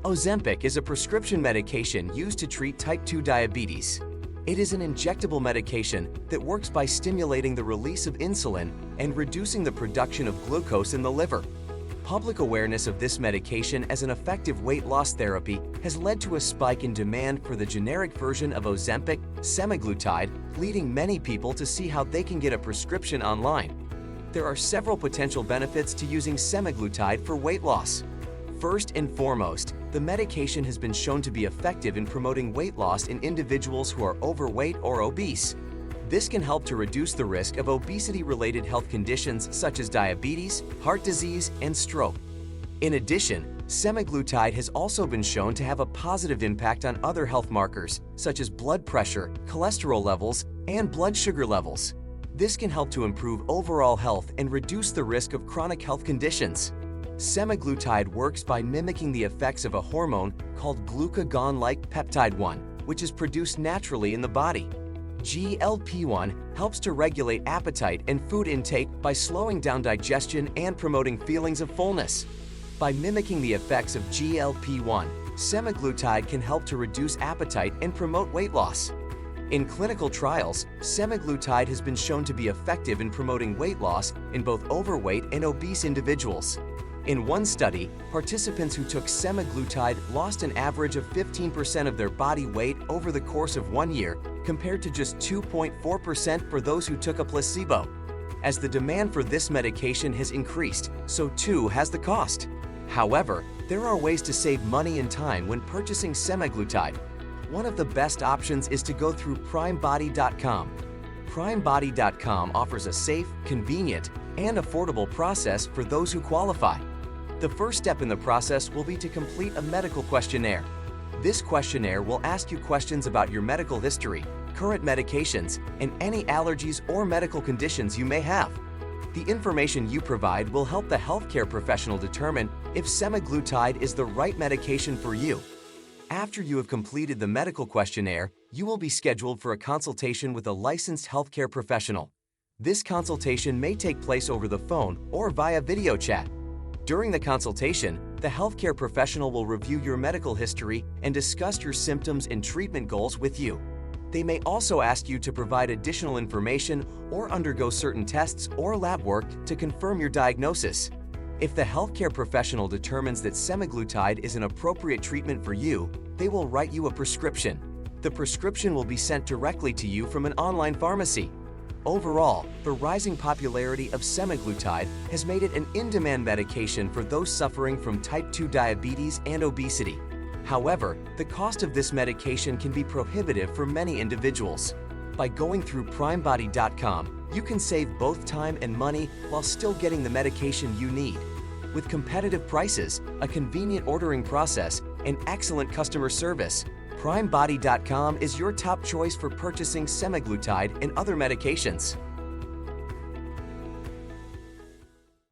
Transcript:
Ozempic is a prescription medication used to treat type 2 diabetes. It is an injectable medication that works by stimulating the release of insulin and reducing the production of glucose in the liver. Public awareness of this medication as an effective weight loss therapy has led to a spike in demand for the generic version of Ozempic, Semaglutide, leading many people to see how they can get a prescription online. There are several potential benefits to using Semaglutide for weight loss. First and foremost, the medication has been shown to be effective in promoting weight loss in individuals who are overweight or obese. This can help to reduce the risk of obesity-related health conditions such as diabetes, heart disease, and stroke. In addition, Semaglutide has also been shown to have a positive impact on other health markers such as blood pressure, cholesterol levels, and blood sugar levels. This can help to improve overall health and reduce the risk of chronic health conditions. Semaglutide works by mimicking the effects of a hormone called glucagon-like peptide-1, which is produced naturally in the body. GLP-1 helps to regulate appetite and food intake by slowing down digestion and promoting feelings of fullness. By mimicking the effects of GLP-1, Semaglutide can help to reduce appetite and promote weight loss. In clinical trials, Semaglutide has been shown to be effective in promoting weight loss in both overweight and obese individuals. In one study, participants who took Semaglutide lost an average of 15% of their body weight over the course of 1 year, compared to just 2.4% for those who took a placebo. As the demand for this medication has increased, so too has the cost. However, there are ways to save money and time when purchasing Semaglutide. One of the best options is to go through PrimeBody.com. PrimeBody.com offers a safe, convenient, and affordable process for those who qualify. The first step in the process will be to complete a medical questionnaire. This questionnaire will ask you questions about your medical history, current medications, and any allergies or medical conditions you may have. The information you provide will help the healthcare professional determine if Semaglutide is the right medication for you. After you have completed the medical questionnaire, you will be scheduled for a consultation with a licensed healthcare professional. This consultation may take place over the phone or via video chat. During the consultation, the healthcare professional will review your medical history and discuss your symptoms and treatment goals with you. They may also ask you to provide additional information or undergo certain tests or lab work to confirm your diagnosis. If the healthcare professional determines that Semaglutide is an appropriate treatment for you, they will write you a prescription. The prescription will be sent directly to you from an online pharmacy. Overall, the rising popularity of Semaglutide has made it an in-demand medication for those suffering from type 2 diabetes and obesity. However, the cost of this medication can be prohibitive for many individuals. By going through PrimeBody.com, you can save both time and money while still getting the medication you need. With competitive prices, a convenient ordering process, and excellent customer service, PrimeBody.com is your top choice for purchasing Semaglutide and other medications.